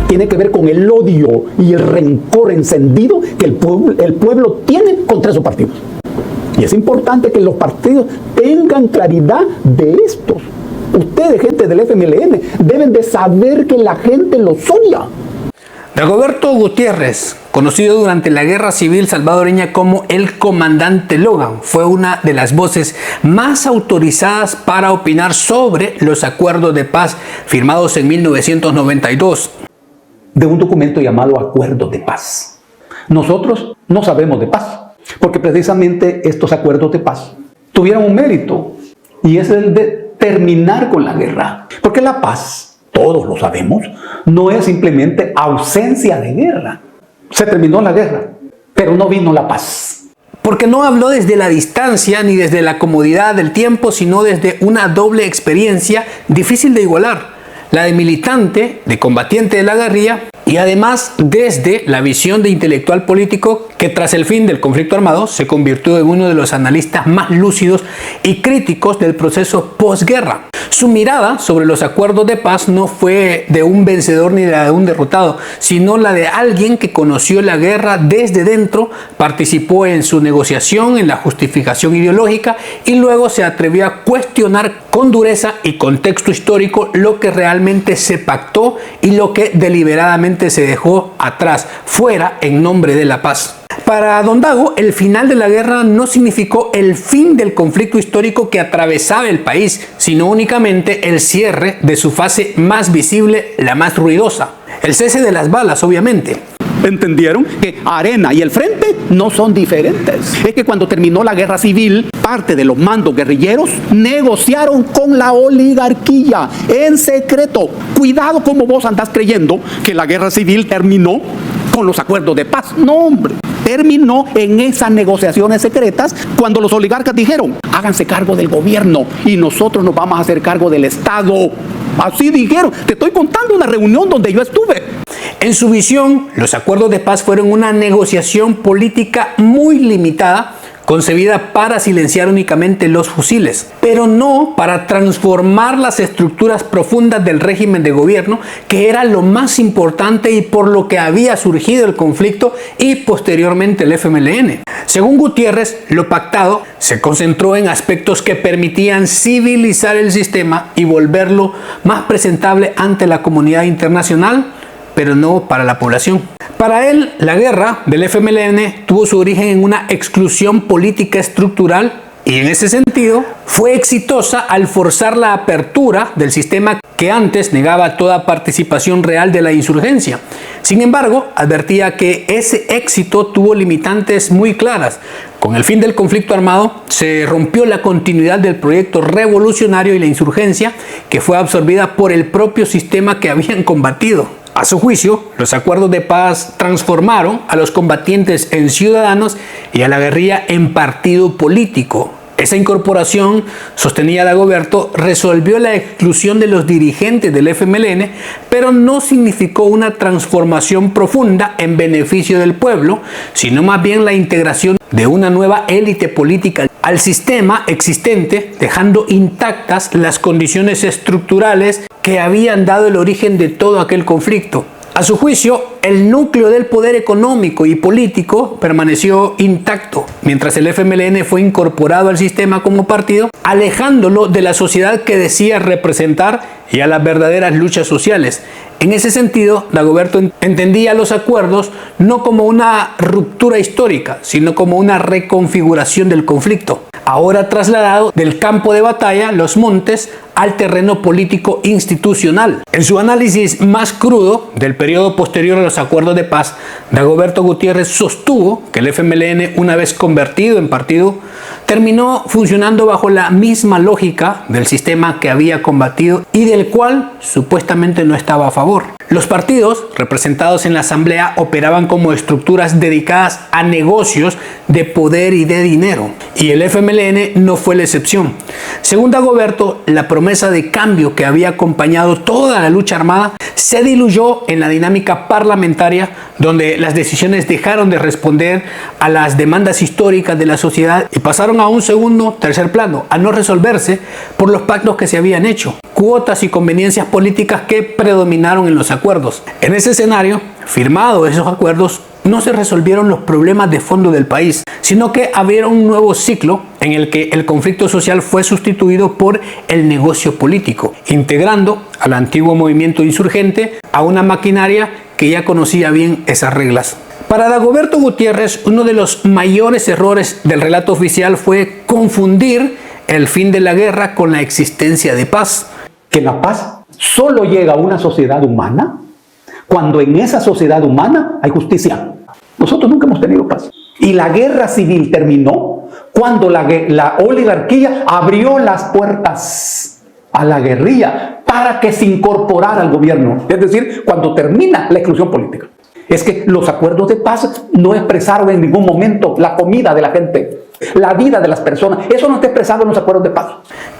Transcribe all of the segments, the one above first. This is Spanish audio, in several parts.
tiene que ver con el odio y el rencor encendido que el pueblo tiene contra esos partidos. Y es importante que los partidos tengan claridad de estos. Ustedes, gente del FMLN, deben de saber que la gente los odia. Dagoberto Gutiérrez, conocido durante la Guerra Civil salvadoreña como el Comandante Logan, fue una de las voces más autorizadas para opinar sobre los acuerdos de paz firmados en 1992. De un documento llamado Acuerdos de Paz. Nosotros no sabemos de paz, porque precisamente estos acuerdos de paz tuvieron un mérito, y es el de terminar con la guerra. Porque la paz, todos lo sabemos, no es simplemente ausencia de guerra. Se terminó la guerra, pero no vino la paz. Porque no habló desde la distancia ni desde la comodidad del tiempo, sino desde una doble experiencia difícil de igualar. La de militante, de combatiente de la guerrilla, y además desde la visión de intelectual político que tras el fin del conflicto armado se convirtió en uno de los analistas más lúcidos y críticos del proceso posguerra. Su mirada sobre los acuerdos de paz no fue de un vencedor ni de un derrotado, sino la de alguien que conoció la guerra desde dentro, participó en su negociación, en la justificación ideológica y luego se atrevió a cuestionar con dureza y contexto histórico lo que realmente se pactó y lo que deliberadamente se dejó atrás, fuera en nombre de la paz. Para Don Dago, el final de la guerra no significó el fin del conflicto histórico que atravesaba el país, sino únicamente el cierre de su fase más visible, la más ruidosa. El cese de las balas, obviamente. ¿Entendieron? Que Arena y el Frente no son diferentes. Es que cuando terminó la guerra civil, parte de los mandos guerrilleros negociaron con la oligarquía en secreto. Cuidado como vos andás creyendo que la guerra civil terminó con los acuerdos de paz. No, hombre. Terminó en esas negociaciones secretas cuando los oligarcas dijeron: háganse cargo del gobierno y nosotros nos vamos a hacer cargo del Estado. Así dijeron. Te estoy contando una reunión donde yo estuve. En su visión, los acuerdos de paz fueron una negociación política muy limitada, concebida para silenciar únicamente los fusiles, pero no para transformar las estructuras profundas del régimen de gobierno, que era lo más importante y por lo que había surgido el conflicto y posteriormente el FMLN. Según Gutiérrez, lo pactado se concentró en aspectos que permitían civilizar el sistema y volverlo más presentable ante la comunidad internacional, pero no para la población. Para él, la guerra del FMLN tuvo su origen en una exclusión política estructural y en ese sentido fue exitosa al forzar la apertura del sistema que antes negaba toda participación real de la insurgencia. Sin embargo, advertía que ese éxito tuvo limitantes muy claras. Con el fin del conflicto armado, se rompió la continuidad del proyecto revolucionario y la insurgencia, que fue absorbida por el propio sistema que habían combatido. A su juicio, los acuerdos de paz transformaron a los combatientes en ciudadanos y a la guerrilla en partido político. Esa incorporación, sostenía Dagoberto, resolvió la exclusión de los dirigentes del FMLN, pero no significó una transformación profunda en beneficio del pueblo, sino más bien la integración de una nueva élite política al sistema existente, dejando intactas las condiciones estructurales que habían dado el origen de todo aquel conflicto. A su juicio, el núcleo del poder económico y político permaneció intacto, mientras el FMLN fue incorporado al sistema como partido, alejándolo de la sociedad que decía representar y a las verdaderas luchas sociales. En ese sentido, Dagoberto entendía los acuerdos no como una ruptura histórica, sino como una reconfiguración del conflicto, ahora trasladado del campo de batalla, los montes, al terreno político institucional. En su análisis más crudo del periodo posterior a los acuerdos de paz, Dagoberto Gutiérrez sostuvo que el FMLN, una vez convertido en partido, terminó funcionando bajo la misma lógica del sistema que había combatido y del cual supuestamente no estaba a favor. Los partidos representados en la asamblea operaban como estructuras dedicadas a negocios de poder y de dinero, y el FMLN no fue la excepción. Según Dagoberto, la promesa de cambio que había acompañado toda la lucha armada se diluyó en la dinámica parlamentaria, donde las decisiones dejaron de responder a las demandas históricas de la sociedad y pasaron a un segundo, tercer plano, a no resolverse por los pactos que se habían hecho. cuotas y conveniencias políticas que predominaron en los acuerdos. En ese escenario, firmados esos acuerdos, no se resolvieron los problemas de fondo del país, sino que abrieron un nuevo ciclo en el que el conflicto social fue sustituido por el negocio político, integrando al antiguo movimiento insurgente a una maquinaria que ya conocía bien esas reglas. Para Dagoberto Gutiérrez, uno de los mayores errores del relato oficial fue confundir el fin de la guerra con la existencia de paz. Que la paz solo llega a una sociedad humana cuando en esa sociedad humana hay justicia. Nosotros nunca hemos tenido paz. Y la guerra civil terminó cuando la oligarquía abrió las puertas a la guerrilla para que se incorporara al gobierno. Es decir, cuando termina la exclusión política. Es que los acuerdos de paz no expresaron en ningún momento la comida de la gente, la vida de las personas. Eso no está expresado en los acuerdos de paz.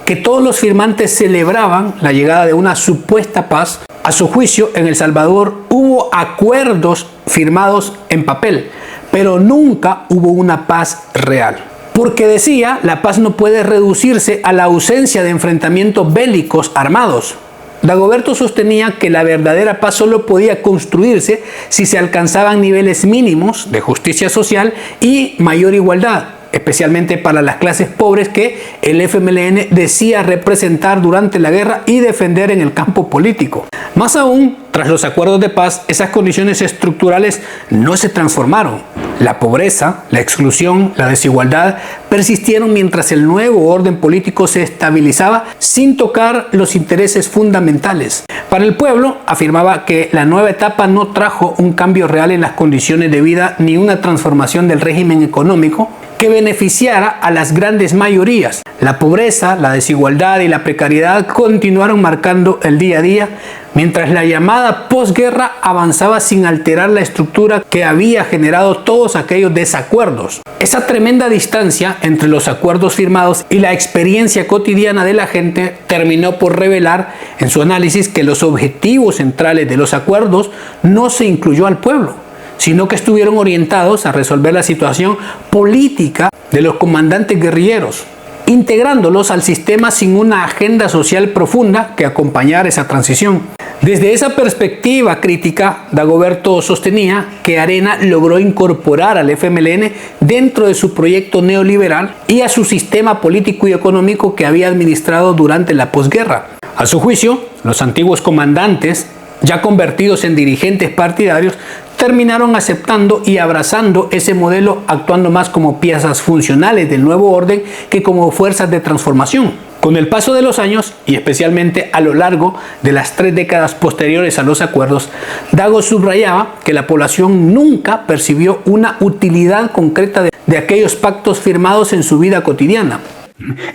Que todos los firmantes celebraban la llegada de una supuesta paz. A su juicio, en El Salvador hubo acuerdos firmados en papel, pero nunca hubo una paz real. Porque decía, la paz no puede reducirse a la ausencia de enfrentamientos bélicos armados. Dagoberto sostenía que la verdadera paz solo podía construirse si se alcanzaban niveles mínimos de justicia social y mayor igualdad, especialmente para las clases pobres que el FMLN decía representar durante la guerra y defender en el campo político. Más aún, tras los acuerdos de paz, esas condiciones estructurales no se transformaron. La pobreza, la exclusión, la desigualdad persistieron mientras el nuevo orden político se estabilizaba sin tocar los intereses fundamentales. Para el pueblo, afirmaba que la nueva etapa no trajo un cambio real en las condiciones de vida ni una transformación del régimen económico que beneficiara a las grandes mayorías. La pobreza, la desigualdad y la precariedad continuaron marcando el día a día, mientras la llamada posguerra avanzaba sin alterar la estructura que había generado todos aquellos desacuerdos. Esa tremenda distancia entre los acuerdos firmados y la experiencia cotidiana de la gente terminó por revelar en su análisis que los objetivos centrales de los acuerdos no se incluyó al pueblo, sino que estuvieron orientados a resolver la situación política de los comandantes guerrilleros, integrándolos al sistema sin una agenda social profunda que acompañara esa transición. Desde esa perspectiva crítica, Dagoberto sostenía que Arena logró incorporar al FMLN dentro de su proyecto neoliberal y a su sistema político y económico que había administrado durante la posguerra. A su juicio, los antiguos comandantes, ya convertidos en dirigentes partidarios, terminaron aceptando y abrazando ese modelo, actuando más como piezas funcionales del nuevo orden que como fuerzas de transformación. Con el paso de los años, y especialmente a lo largo de las 3 décadas posteriores a los acuerdos, Dago subrayaba que la población nunca percibió una utilidad concreta de aquellos pactos firmados en su vida cotidiana.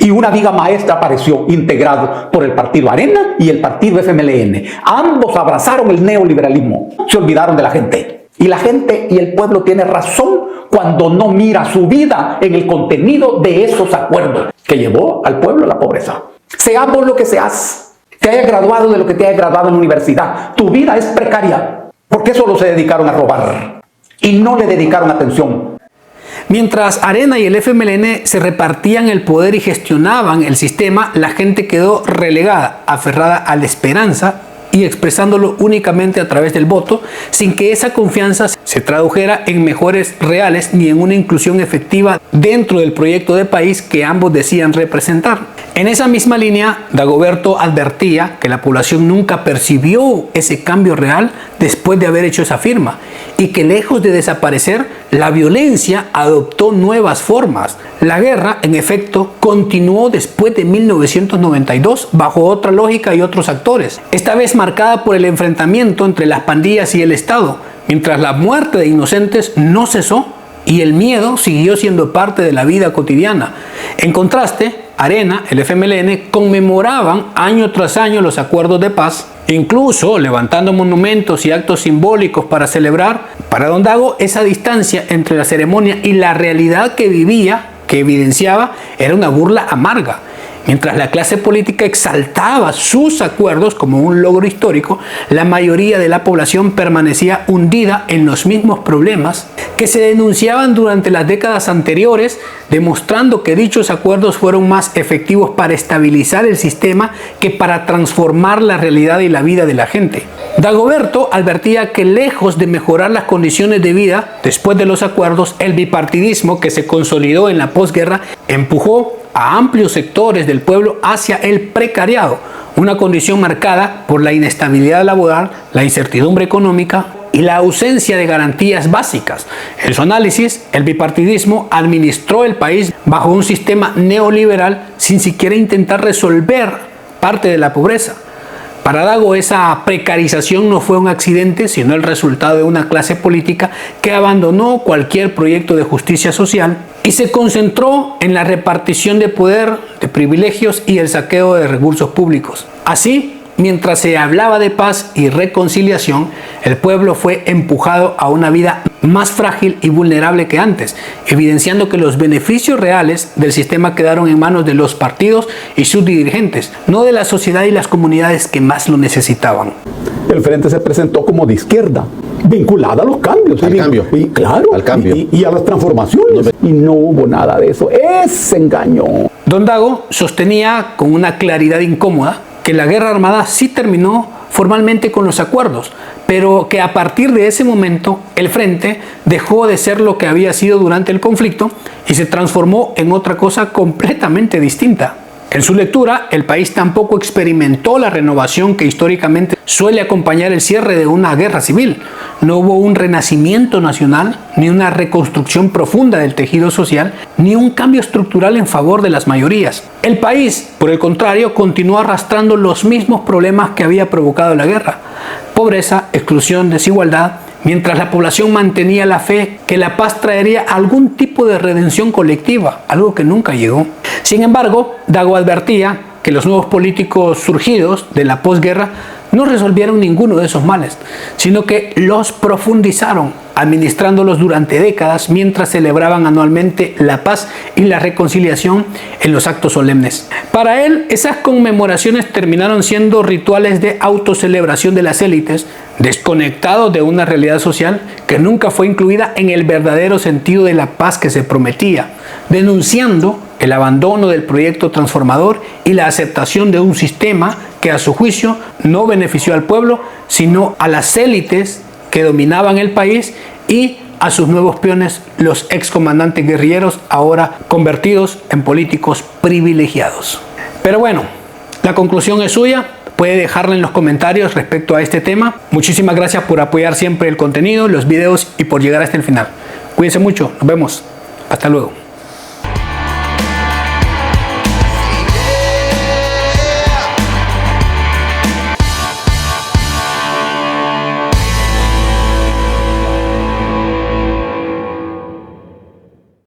Y una viga maestra apareció integrado por el partido Arena y el partido FMLN. Ambos abrazaron el neoliberalismo. Se olvidaron de la gente. Y la gente y el pueblo tiene razón cuando no mira su vida en el contenido de esos acuerdos que llevó al pueblo a la pobreza. Seamos lo que seas, te hayas graduado de lo que te hayas graduado en la universidad, tu vida es precaria, porque solo se dedicaron a robar y no le dedicaron atención. Mientras Arena y el FMLN se repartían el poder y gestionaban el sistema, la gente quedó relegada, aferrada a la esperanza y expresándolo únicamente a través del voto, sin que esa confianza se tradujera en mejoras reales ni en una inclusión efectiva dentro del proyecto de país que ambos decían representar. En esa misma línea, Dagoberto advertía que la población nunca percibió ese cambio real después de haber hecho esa firma y que lejos de desaparecer, la violencia adoptó nuevas formas. La guerra, en efecto, continuó después de 1992 bajo otra lógica y otros actores, esta vez marcada por el enfrentamiento entre las pandillas y el Estado, mientras la muerte de inocentes no cesó y el miedo siguió siendo parte de la vida cotidiana. En contraste, Arena, el FMLN, conmemoraban año tras año los acuerdos de paz, incluso levantando monumentos y actos simbólicos para celebrar. Para Don Dago, esa distancia entre la ceremonia y la realidad que vivía, que evidenciaba, era una burla amarga. Mientras la clase política exaltaba sus acuerdos como un logro histórico, la mayoría de la población permanecía hundida en los mismos problemas que se denunciaban durante las décadas anteriores, demostrando que dichos acuerdos fueron más efectivos para estabilizar el sistema que para transformar la realidad y la vida de la gente. Dagoberto advertía que lejos de mejorar las condiciones de vida después de los acuerdos, el bipartidismo que se consolidó en la posguerra empujó a amplios sectores del pueblo hacia el precariado, una condición marcada por la inestabilidad laboral, la incertidumbre económica y la ausencia de garantías básicas. En su análisis, el bipartidismo administró el país bajo un sistema neoliberal sin siquiera intentar resolver parte de la pobreza. Para Dago, esa precarización no fue un accidente, sino el resultado de una clase política que abandonó cualquier proyecto de justicia social y se concentró en la repartición de poder, de privilegios y el saqueo de recursos públicos. Así, mientras se hablaba de paz y reconciliación, el pueblo fue empujado a una vida más frágil y vulnerable que antes, evidenciando que los beneficios reales del sistema quedaron en manos de los partidos y sus dirigentes, no de la sociedad y las comunidades que más lo necesitaban. El Frente se presentó como de izquierda, vinculada a los cambios. Al cambio. Y claro, al cambio. Y a las transformaciones. Y no hubo nada de eso. Ese engaño. Don Dago sostenía con una claridad incómoda que la guerra armada sí terminó formalmente con los acuerdos, pero que a partir de ese momento el Frente dejó de ser lo que había sido durante el conflicto y se transformó en otra cosa completamente distinta. En su lectura, el país tampoco experimentó la renovación que históricamente suele acompañar el cierre de una guerra civil. No hubo un renacimiento nacional, ni una reconstrucción profunda del tejido social, ni un cambio estructural en favor de las mayorías. El país, por el contrario, continuó arrastrando los mismos problemas que había provocado la guerra: pobreza, exclusión, desigualdad, mientras la población mantenía la fe que la paz traería algún tipo de redención colectiva, algo que nunca llegó. Sin embargo, Dago advertía que los nuevos políticos surgidos de la posguerra no resolvieron ninguno de esos males, sino que los profundizaron, administrándolos durante décadas mientras celebraban anualmente la paz y la reconciliación en los actos solemnes. Para él, esas conmemoraciones terminaron siendo rituales de autocelebración de las élites, desconectados de una realidad social que nunca fue incluida en el verdadero sentido de la paz que se prometía, denunciando el abandono del proyecto transformador y la aceptación de un sistema que a su juicio no benefició al pueblo, sino a las élites que dominaban el país y a sus nuevos peones, los excomandantes guerrilleros, ahora convertidos en políticos privilegiados. Pero bueno, la conclusión es suya. Puede dejarla en los comentarios respecto a este tema. Muchísimas gracias por apoyar siempre el contenido, los videos y por llegar hasta el final. Cuídense mucho. Nos vemos. Hasta luego.